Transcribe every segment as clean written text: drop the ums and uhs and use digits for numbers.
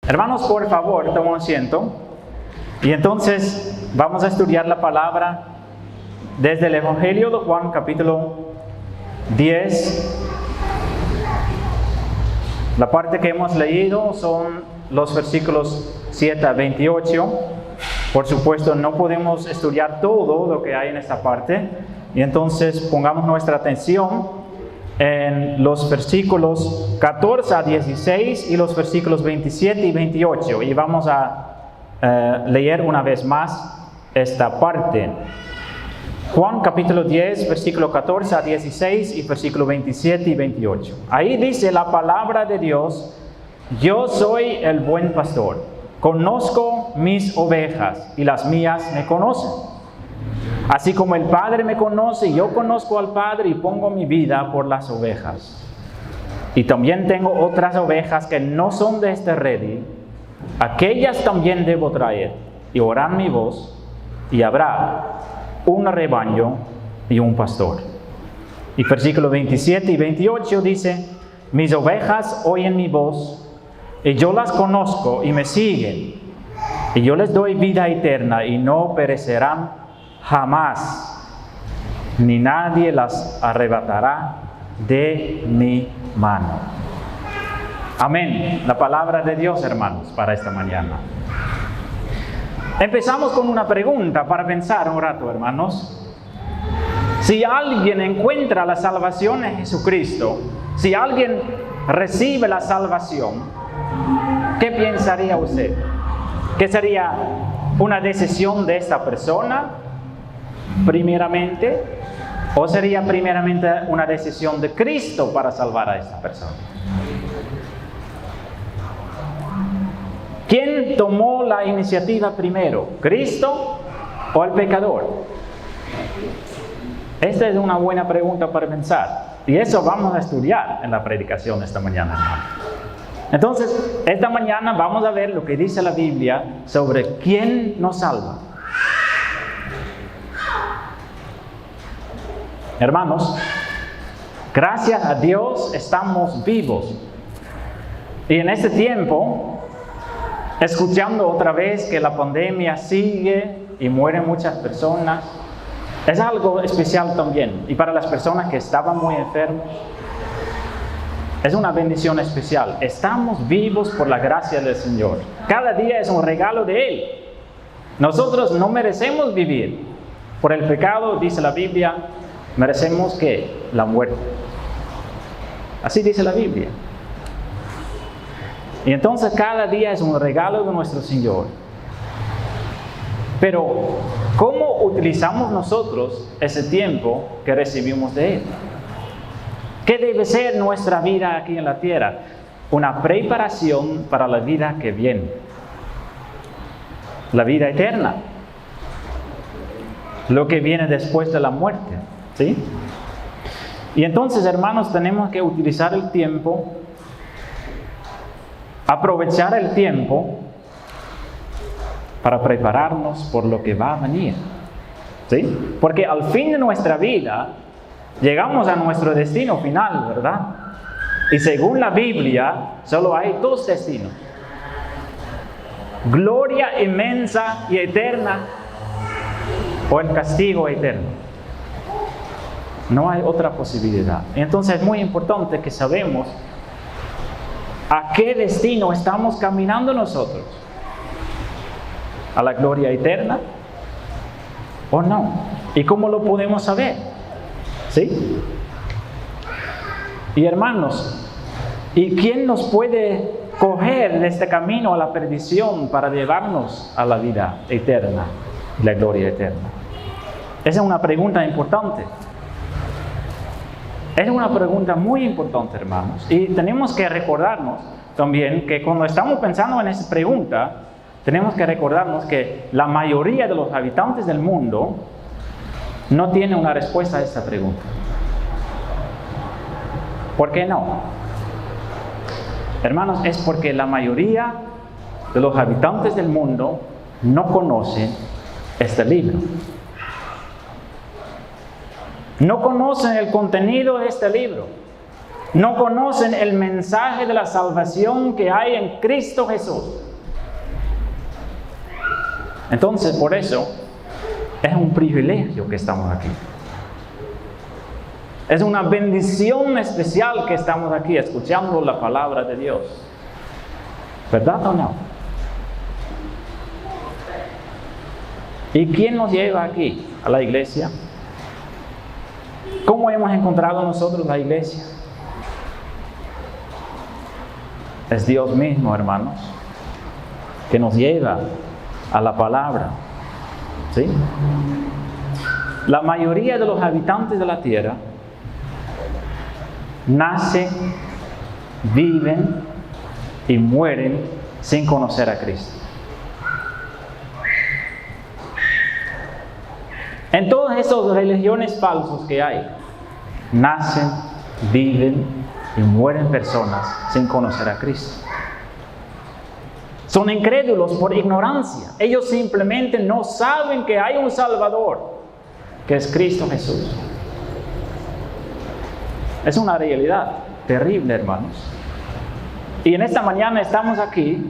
Hermanos, por favor, tomen asiento. Y entonces vamos a estudiar la palabra desde el Evangelio de Juan, capítulo 10. La parte que hemos leído son los versículos 7 a 28. Por supuesto, no podemos estudiar todo lo que hay en esta parte. Y entonces pongamos nuestra atención en los versículos 14 a 16 y los versículos 27 y 28. Y vamos a leer una vez más esta parte. Juan capítulo 10, versículo 14 a 16 y versículo 27 y 28. Ahí dice la palabra de Dios: yo soy el buen pastor, conozco mis ovejas y las mías me conocen. Así como el Padre me conoce, yo conozco al Padre y pongo mi vida por las ovejas. Y también tengo otras ovejas que no son de este redil, aquellas también debo traer, y oirán mi voz, y habrá un rebaño y un pastor. Y versículos 27 y 28 dice: mis ovejas oyen mi voz, y yo las conozco y me siguen, y yo les doy vida eterna y no perecerán jamás, ni nadie las arrebatará de mi mano. Amén. La palabra de Dios, hermanos, para esta mañana. Empezamos con una pregunta para pensar un rato, hermanos. Si alguien encuentra la salvación en Jesucristo, si alguien recibe la salvación, ¿qué pensaría usted? ¿Qué sería una decisión de esta persona primeramente? ¿O sería primeramente una decisión de Cristo para salvar a esta persona? ¿Quién tomó la iniciativa primero? ¿Cristo o el pecador? Esta es una buena pregunta para pensar. Y eso vamos a estudiar en la predicación esta mañana, hermano. Entonces, esta mañana vamos a ver lo que dice la Biblia sobre quién nos salva. Hermanos, gracias a Dios estamos vivos. Y en este tiempo, escuchando otra vez que la pandemia sigue y mueren muchas personas, es algo especial también. Y para las personas que estaban muy enfermos, es una bendición especial. Estamos vivos por la gracia del Señor. Cada día es un regalo de Él. Nosotros no merecemos vivir. Por el pecado, dice la Biblia, merecemos ¿qué? La muerte. Así dice la Biblia. Y entonces cada día es un regalo de nuestro Señor. Pero, ¿cómo utilizamos nosotros ese tiempo que recibimos de Él? ¿Qué debe ser nuestra vida aquí en la tierra? Una preparación para la vida que viene. La vida eterna. Lo que viene después de la muerte. ¿Sí? Y entonces, hermanos, tenemos que utilizar el tiempo, aprovechar el tiempo para prepararnos por lo que va a venir. ¿Sí? Porque al fin de nuestra vida llegamos a nuestro destino final, ¿verdad? Y según la Biblia, solo hay dos destinos: gloria inmensa y eterna o el castigo eterno. No hay otra posibilidad. Entonces es muy importante que sabemos a qué destino estamos caminando nosotros. ¿A la gloria eterna o no? ¿Y cómo lo podemos saber? ¿Sí? Y hermanos, ¿y quién nos puede coger de este camino a la perdición para llevarnos a la vida eterna, la gloria eterna? Esa es una pregunta importante. Es una pregunta muy importante, hermanos. Y tenemos que recordarnos también que cuando estamos pensando en esa pregunta, tenemos que recordarnos que la mayoría de los habitantes del mundo no tiene una respuesta a esta pregunta. ¿Por qué no? Hermanos, es porque la mayoría de los habitantes del mundo no conocen este libro. No conocen el contenido de este libro. No conocen el mensaje de la salvación que hay en Cristo Jesús. Entonces, por eso, es un privilegio que estamos aquí. Es una bendición especial que estamos aquí escuchando la palabra de Dios. ¿Verdad o no? ¿Y quién nos lleva aquí, a la iglesia? ¿Cómo hemos encontrado nosotros la iglesia? Es Dios mismo, hermanos, que nos lleva a la palabra. ¿Sí? La mayoría de los habitantes de la tierra nacen, viven y mueren sin conocer a Cristo. En todas esas religiones falsas que hay, nacen, viven y mueren personas sin conocer a Cristo. Son incrédulos por ignorancia. Ellos simplemente no saben que hay un Salvador, que es Cristo Jesús. Es una realidad terrible, hermanos. Y en esta mañana estamos aquí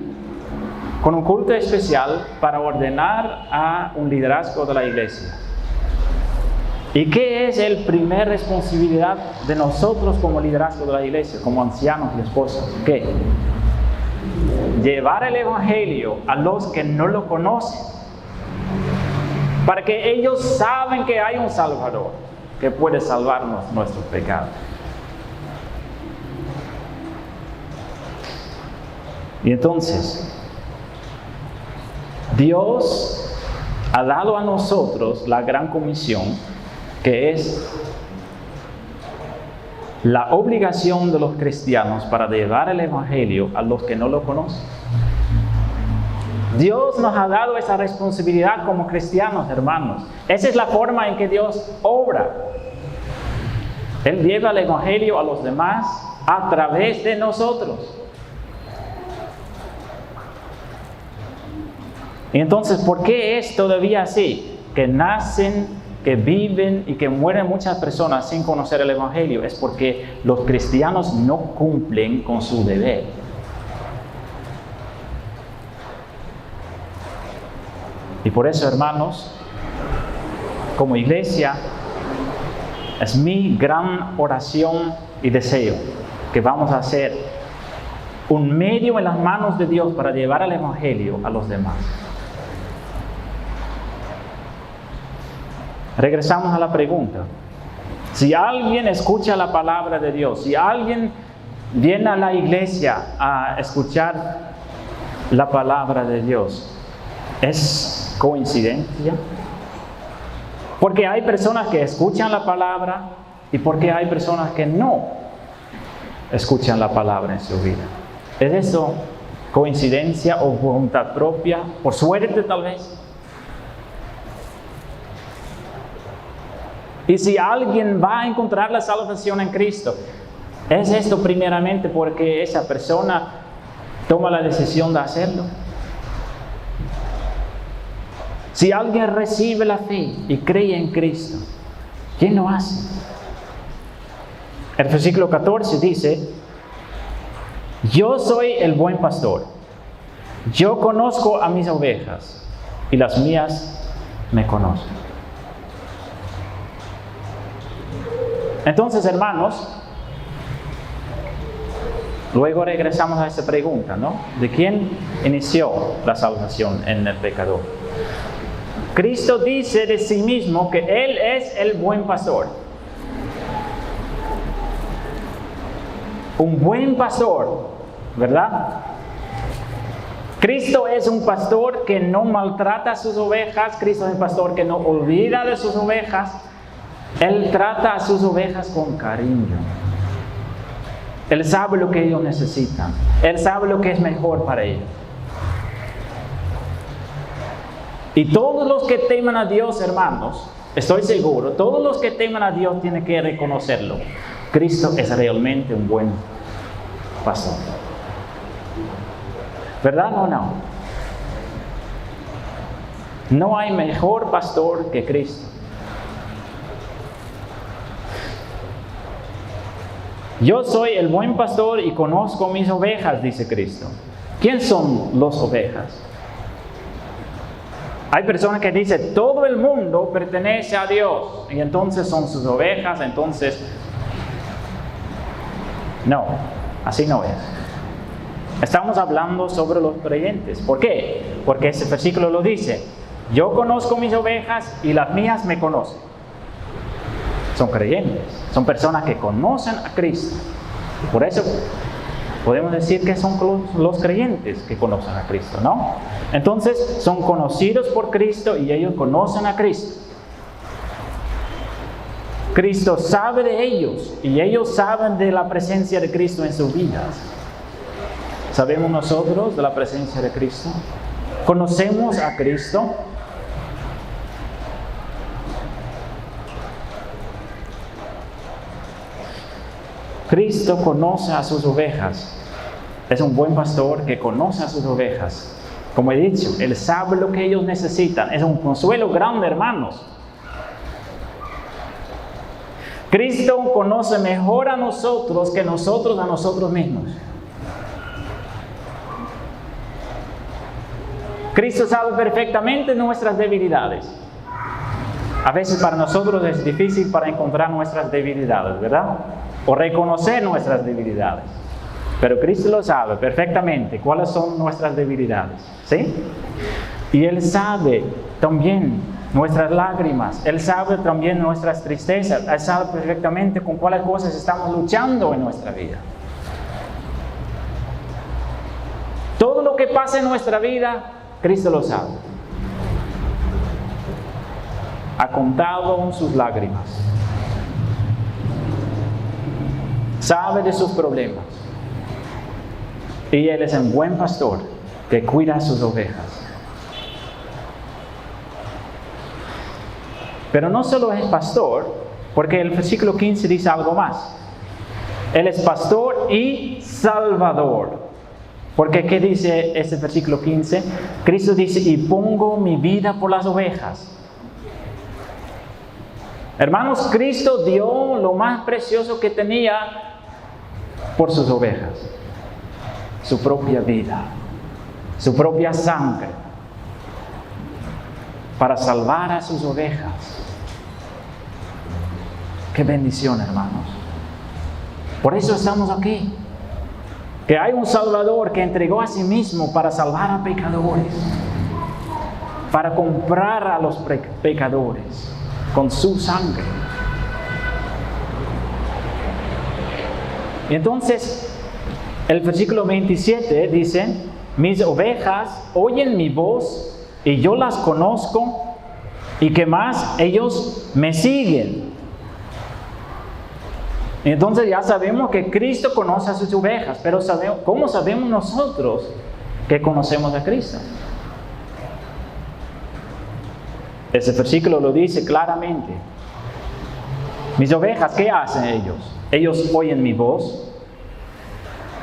con un culto especial para ordenar a un liderazgo de la iglesia. ¿Y qué es la primera responsabilidad de nosotros como liderazgo de la iglesia, como ancianos y esposos? ¿Qué? Llevar el evangelio a los que no lo conocen, para que ellos saben que hay un Salvador que puede salvarnos nuestros pecados. Y entonces, Dios ha dado a nosotros la gran comisión, que es la obligación de los cristianos para llevar el evangelio a los que no lo conocen. Dios nos ha dado esa responsabilidad como cristianos, hermanos. Esa es la forma en que Dios obra. Él lleva el evangelio a los demás a través de nosotros. Y entonces, ¿por qué es todavía así? Que nacen, que viven y que mueren muchas personas sin conocer el evangelio. Es porque los cristianos no cumplen con su deber. Y por eso, hermanos, como iglesia, es mi gran oración y deseo que vamos a hacer un medio en las manos de Dios para llevar el evangelio a los demás. Regresamos a la pregunta. Si alguien escucha la palabra de Dios, si alguien viene a la iglesia a escuchar la palabra de Dios, ¿es coincidencia? Porque hay personas que escuchan la palabra y porque hay personas que no escuchan la palabra en su vida. ¿Es eso coincidencia o voluntad propia? ¿Por suerte tal vez? Y si alguien va a encontrar la salvación en Cristo, ¿es esto primeramente porque esa persona toma la decisión de hacerlo? Si alguien recibe la fe y cree en Cristo, ¿quién lo hace? El versículo 14 dice: yo soy el buen pastor. Yo conozco a mis ovejas y las mías me conocen. Entonces, hermanos, luego regresamos a esta pregunta, ¿no? ¿De quién inició la salvación en el pecador? Cristo dice de sí mismo que Él es el buen pastor. Un buen pastor, ¿verdad? Cristo es un pastor que no maltrata a sus ovejas. Cristo es un pastor que no olvida de sus ovejas. Él trata a sus ovejas con cariño. Él sabe lo que ellos necesitan. Él sabe lo que es mejor para ellos. Y todos los que teman a Dios, hermanos, estoy seguro, todos los que teman a Dios tienen que reconocerlo. Cristo es realmente un buen pastor. ¿Verdad o no? No hay mejor pastor que Cristo. Yo soy el buen pastor y conozco mis ovejas, dice Cristo. ¿Quién son las ovejas? Hay personas que dicen, todo el mundo pertenece a Dios, y entonces son sus ovejas, entonces... No, así no es. Estamos hablando sobre los creyentes. ¿Por qué? Porque ese versículo lo dice. Yo conozco mis ovejas y las mías me conocen. Son creyentes, son personas que conocen a Cristo. Por eso podemos decir que son los creyentes que conocen a Cristo, ¿no? Entonces son conocidos por Cristo y ellos conocen a Cristo. Cristo sabe de ellos y ellos saben de la presencia de Cristo en sus vidas. ¿Sabemos nosotros de la presencia de Cristo? ¿Conocemos a Cristo? Cristo conoce a sus ovejas. Es un buen pastor que conoce a sus ovejas. Como he dicho, Él sabe lo que ellos necesitan. Es un consuelo grande, hermanos. Cristo conoce mejor a nosotros que nosotros a nosotros mismos. Cristo sabe perfectamente nuestras debilidades. A veces para nosotros es difícil para encontrar nuestras debilidades, ¿verdad? O reconocer nuestras debilidades. Pero Cristo lo sabe perfectamente cuáles son nuestras debilidades, ¿sí? Y Él sabe también nuestras lágrimas, Él sabe también nuestras tristezas, Él sabe perfectamente con cuáles cosas estamos luchando en nuestra vida. Todo lo que pasa en nuestra vida, Cristo lo sabe. Ha contado sus lágrimas. Sabe de sus problemas. Y Él es un buen pastor que cuida a sus ovejas. Pero no solo es pastor, porque el versículo 15 dice algo más. Él es pastor y salvador. Porque ¿qué dice ese versículo 15? Cristo dice, y pongo mi vida por las ovejas. Hermanos, Cristo dio lo más precioso que tenía por sus ovejas. Su propia vida, su propia sangre, para salvar a sus ovejas. ¡Qué bendición, hermanos! Por eso estamos aquí. Que hay un Salvador que entregó a sí mismo para salvar a pecadores, para comprar a los pecadores con su sangre. Y entonces, el versículo 27 dice, mis ovejas oyen mi voz y yo las conozco, y que más, ellos me siguen. Entonces ya sabemos que Cristo conoce a sus ovejas, pero ¿cómo sabemos nosotros que conocemos a Cristo? Ese versículo lo dice claramente. Mis ovejas, ¿qué hacen ellos? Ellos oyen mi voz.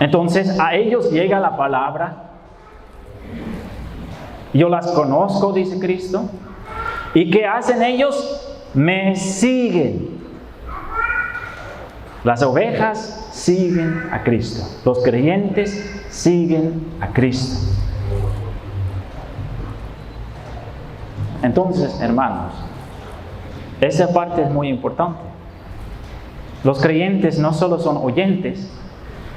Entonces a ellos llega la palabra. Yo las conozco, dice Cristo. ¿Y qué hacen ellos? Me siguen. Las ovejas siguen a Cristo. Los creyentes siguen a Cristo. Entonces, hermanos, esa parte es muy importante. Los creyentes no solo son oyentes,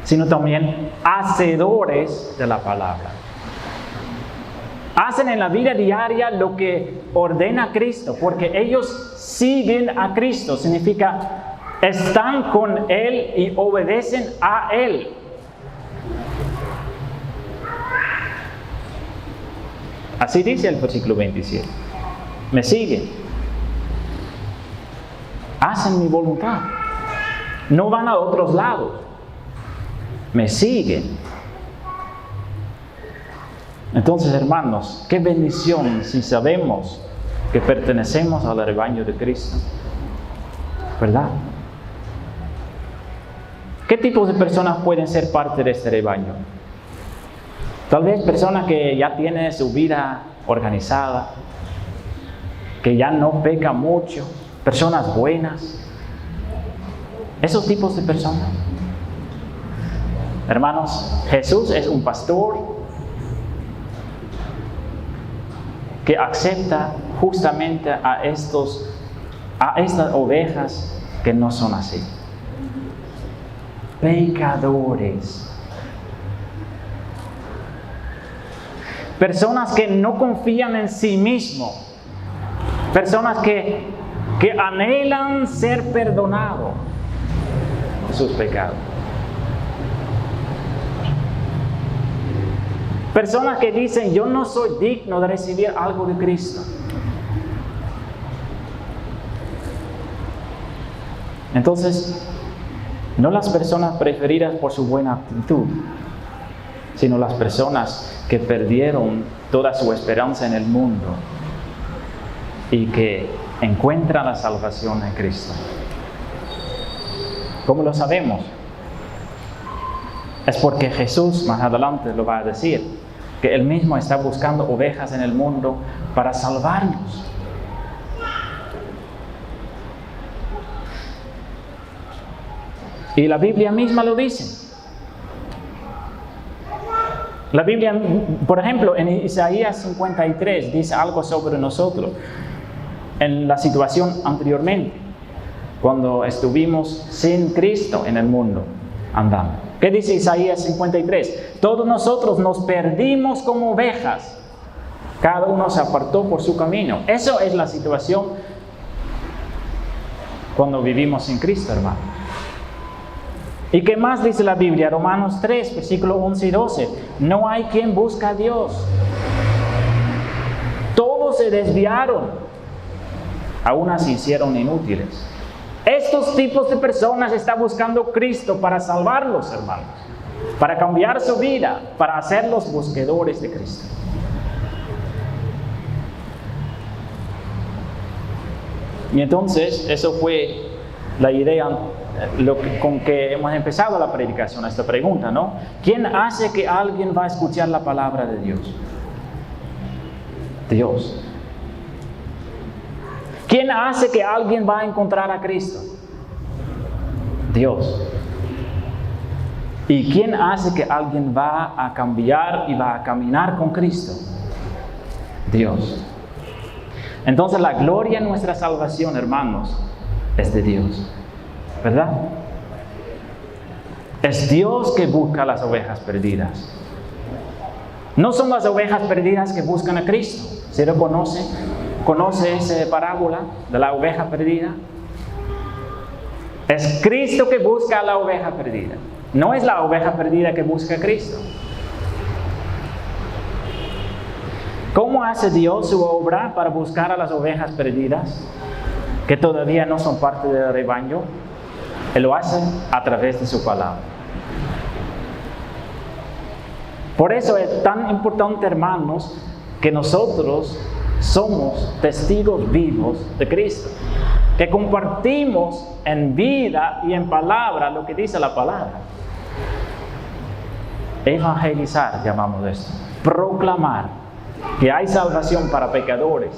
sino también hacedores de la palabra. Hacen en la vida diaria lo que ordena Cristo, porque ellos siguen a Cristo. Significa, están con Él y obedecen a Él. Así dice el versículo 27. Me siguen. Hacen mi voluntad. No van a otros lados. Me siguen. Entonces, hermanos, qué bendición si sabemos que pertenecemos al rebaño de Cristo. ¿Verdad? ¿Qué tipos de personas pueden ser parte de este rebaño? Tal vez personas que ya tienen su vida organizada, que ya no pecan mucho, personas buenas. Esos tipos de personas. Hermanos, Jesús es un pastor que acepta justamente a estas ovejas que no son así. Pecadores. Personas que no confían en sí mismos. Personas que anhelan ser perdonados de sus pecados. Personas que dicen, yo no soy digno de recibir algo de Cristo. Entonces, no las personas preferidas por su buena actitud, sino las personas que perdieron toda su esperanza en el mundo y que encuentran la salvación en Cristo. ¿Cómo lo sabemos? Es porque Jesús más adelante lo va a decir, que Él mismo está buscando ovejas en el mundo para salvarnos. Y la Biblia misma lo dice. La Biblia, por ejemplo, en Isaías 53 dice algo sobre nosotros. En la situación anteriormente, cuando estuvimos sin Cristo en el mundo andando. ¿Qué dice Isaías 53? Todos nosotros nos perdimos como ovejas. Cada uno se apartó por su camino. Eso es la situación cuando vivimos sin Cristo, hermano. ¿Y qué más dice la Biblia? Romanos 3, versículos 11 y 12. No hay quien busque a Dios. Todos se desviaron. Aún se hicieron inútiles. Estos tipos de personas están buscando a Cristo para salvarlos, hermanos. Para cambiar su vida, para hacerlos buscadores de Cristo. Y entonces, eso fue la idea con que hemos empezado la predicación, esta pregunta, ¿no? ¿Quién hace que alguien va a escuchar la palabra de Dios? Dios. ¿Quién hace que alguien va a encontrar a Cristo? Dios. ¿Y quién hace que alguien va a cambiar y va a caminar con Cristo? Dios. Entonces la gloria en nuestra salvación, hermanos, es de Dios. ¿Verdad? Es Dios que busca las ovejas perdidas. No son las ovejas perdidas que buscan a Cristo. ¿Se lo conoce? ¿Conoce esa parábola de la oveja perdida? Es Cristo que busca a la oveja perdida. No es la oveja perdida que busca a Cristo. ¿Cómo hace Dios su obra para buscar a las ovejas perdidas que todavía no son parte del rebaño? Él lo hace a través de su palabra. Por eso es tan importante, hermanos, que nosotros somos testigos vivos de Cristo. Que compartimos en vida y en palabra lo que dice la palabra. Evangelizar, llamamos esto. Proclamar que hay salvación para pecadores.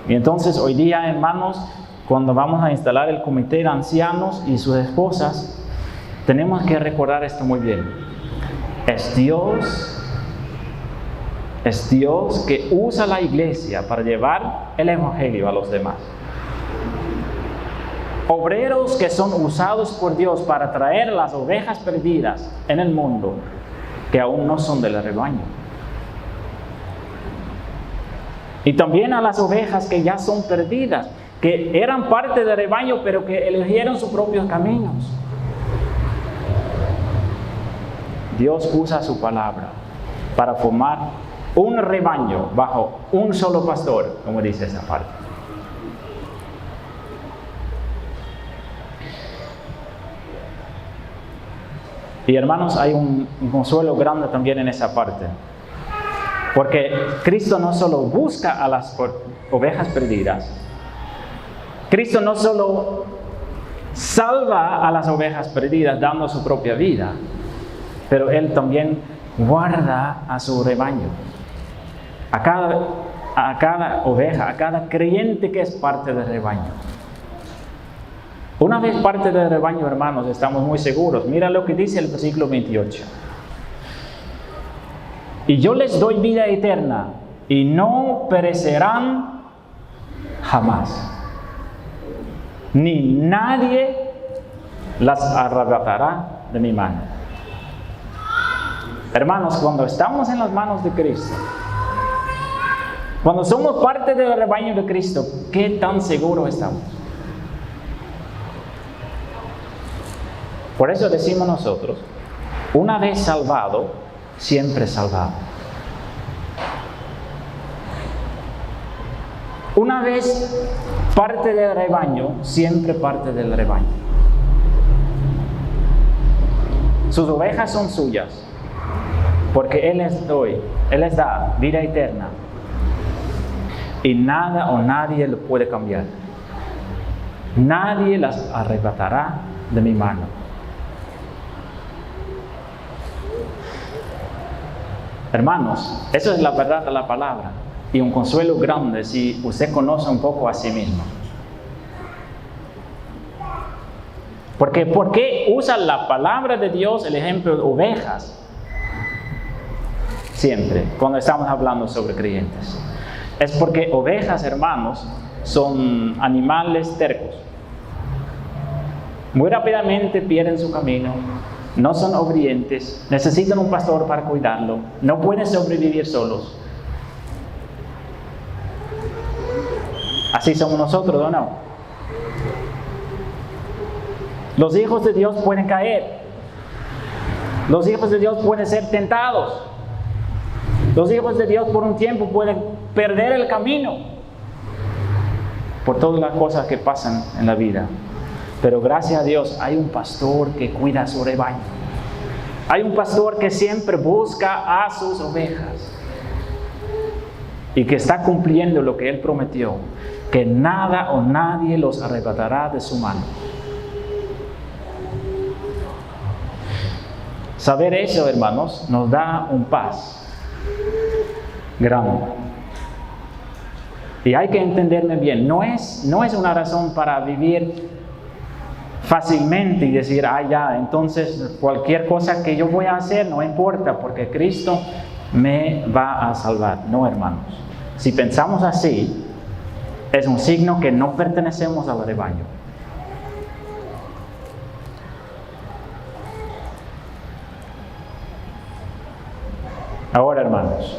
Y entonces hoy día, hermanos, cuando vamos a instalar el comité de ancianos y sus esposas, tenemos que recordar esto muy bien. Es Dios que usa la iglesia para llevar el evangelio a los demás. Obreros que son usados por Dios para traer las ovejas perdidas en el mundo que aún no son del rebaño. Y también a las ovejas que ya son perdidas, que eran parte del rebaño, pero que eligieron sus propios caminos. Dios usa su palabra para formar un rebaño bajo un solo pastor, como dice esa parte. Y hermanos, hay un consuelo grande también en esa parte. Porque Cristo no solo busca a las ovejas perdidas, Cristo no solo salva a las ovejas perdidas dando su propia vida, pero Él también guarda a su rebaño. A cada oveja, a cada creyente que es parte del rebaño. Una vez parte del rebaño, hermanos, estamos muy seguros. Mira lo que dice el versículo 28. Y yo les doy vida eterna y no perecerán jamás. Ni nadie las arrebatará de mi mano. Hermanos, cuando estamos en las manos de Cristo, cuando somos parte del rebaño de Cristo, ¿qué tan seguros estamos? Por eso decimos nosotros, una vez salvado, siempre salvado. Una vez parte del rebaño, siempre parte del rebaño. Sus ovejas son suyas, porque Él les da vida eterna. Y nada o nadie lo puede cambiar. Nadie las arrebatará de mi mano. Hermanos, eso es la verdad de la palabra. Y un consuelo grande si usted conoce un poco a sí mismo. Porque ¿por qué usa la palabra de Dios el ejemplo de ovejas? Siempre, cuando estamos hablando sobre creyentes. Es porque ovejas, hermanos, son animales tercos. Muy rápidamente pierden su camino, no son obedientes, necesitan un pastor para cuidarlo, no pueden sobrevivir solos. Así somos nosotros, ¿o no? Los hijos de Dios pueden caer. Los hijos de Dios pueden ser tentados. Los hijos de Dios por un tiempo pueden perder el camino por todas las cosas que pasan en la vida. Pero gracias a Dios hay un pastor que cuida su rebaño. Hay un pastor que siempre busca a sus ovejas y que está cumpliendo lo que Él prometió, que nada o nadie los arrebatará de su mano. Saber eso, hermanos, nos da un paz grande. Y hay que entenderme bien, no es una razón para vivir fácilmente y decir, ya, entonces cualquier cosa que yo voy a hacer no importa porque Cristo me va a salvar. No, hermanos. Si pensamos así, es un signo que no pertenecemos al rebaño. Ahora, hermanos,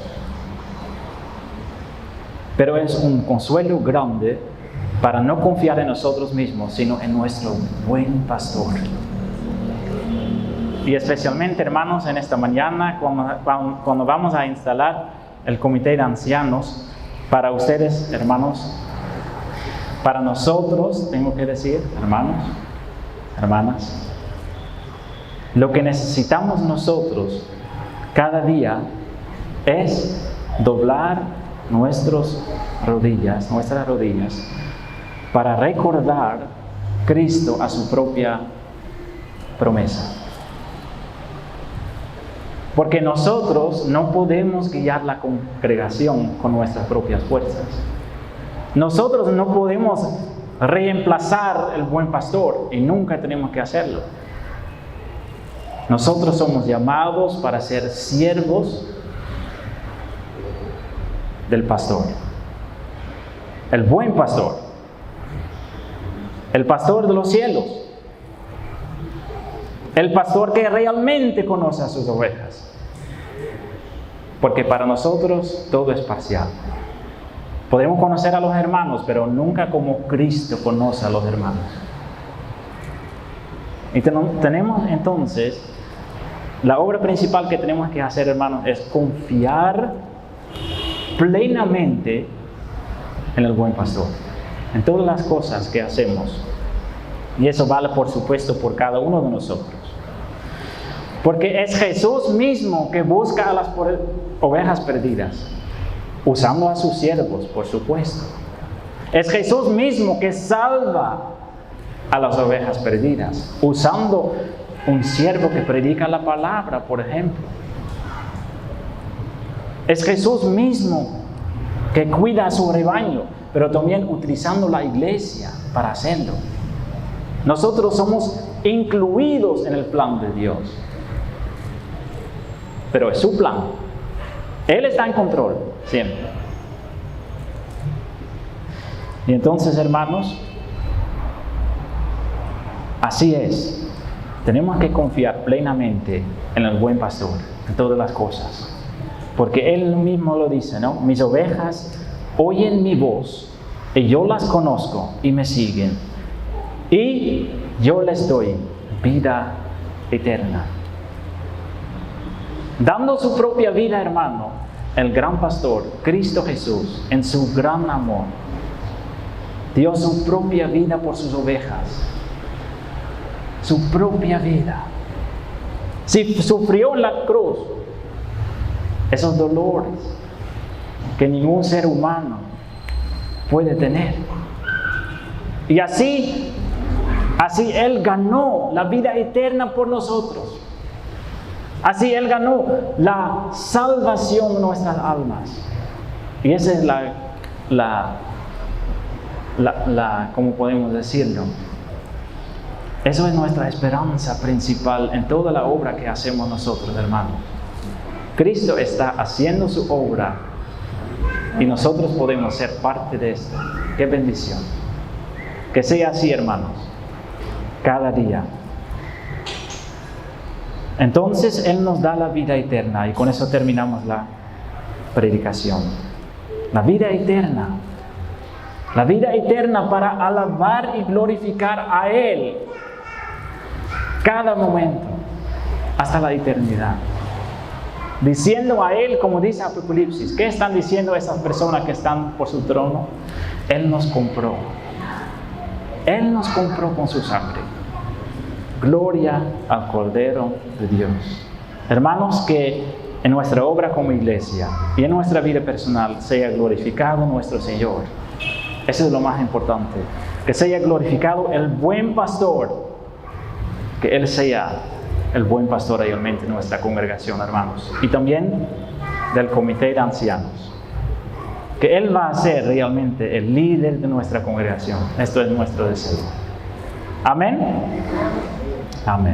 pero es un consuelo grande para no confiar en nosotros mismos, sino en nuestro buen pastor. Y especialmente, hermanos, en esta mañana, cuando vamos a instalar el comité de ancianos, para ustedes, hermanos, para nosotros, tengo que decir, hermanos, hermanas, lo que necesitamos nosotros cada día es doblar nuestras rodillas, para recordar Cristo a su propia promesa. Porque nosotros no podemos guiar la congregación con nuestras propias fuerzas. Nosotros no podemos reemplazar el buen pastor y nunca tenemos que hacerlo. Nosotros somos llamados para ser siervos del pastor. El buen pastor. El pastor de los cielos. El pastor que realmente conoce a sus ovejas. Porque para nosotros todo es parcial. Podemos conocer a los hermanos, pero nunca como Cristo conoce a los hermanos. Y tenemos entonces, la obra principal que tenemos que hacer, hermanos, es confiar plenamente en el buen pastor, en todas las cosas que hacemos. Y eso vale, por supuesto, por cada uno de nosotros. Porque es Jesús mismo que busca a las ovejas perdidas, usando a sus siervos, por supuesto. Es Jesús mismo que salva a las ovejas perdidas, usando un siervo que predica la palabra, por ejemplo. Es Jesús mismo que cuida a su rebaño, pero también utilizando la iglesia para hacerlo. Nosotros somos incluidos en el plan de Dios. Pero es su plan. Él está en control, siempre. Y entonces, hermanos, así es. Tenemos que confiar plenamente en el buen pastor, en todas las cosas. Porque Él mismo lo dice, ¿no? Mis ovejas oyen mi voz, y yo las conozco y me siguen. Y yo les doy vida eterna. Dando su propia vida, hermano, el gran pastor, Cristo Jesús, en su gran amor, dio su propia vida por sus ovejas. Su propia vida. Si sufrió en la cruz esos dolores que ningún ser humano puede tener. Y así Él ganó la vida eterna por nosotros. Así Él ganó la salvación de nuestras almas. Y esa es ¿cómo podemos decirlo? Eso es nuestra esperanza principal en toda la obra que hacemos nosotros, hermanos. Cristo está haciendo su obra y nosotros podemos ser parte de esto. ¡Qué bendición! Que sea así, hermanos, cada día. Entonces Él nos da la vida eterna y con eso terminamos la predicación. La vida eterna. La vida eterna para alabar y glorificar a Él cada momento hasta la eternidad. Diciendo a Él, como dice Apocalipsis, ¿qué están diciendo esas personas que están por su trono? Él nos compró. Él nos compró con su sangre. Gloria al Cordero de Dios. Hermanos, que en nuestra obra como iglesia y en nuestra vida personal sea glorificado nuestro Señor. Eso es lo más importante. Que sea glorificado el buen pastor. Que Él sea el buen pastor realmente en nuestra congregación, hermanos. Y también del comité de ancianos. Que Él va a ser realmente el líder de nuestra congregación. Esto es nuestro deseo. Amén. Amén.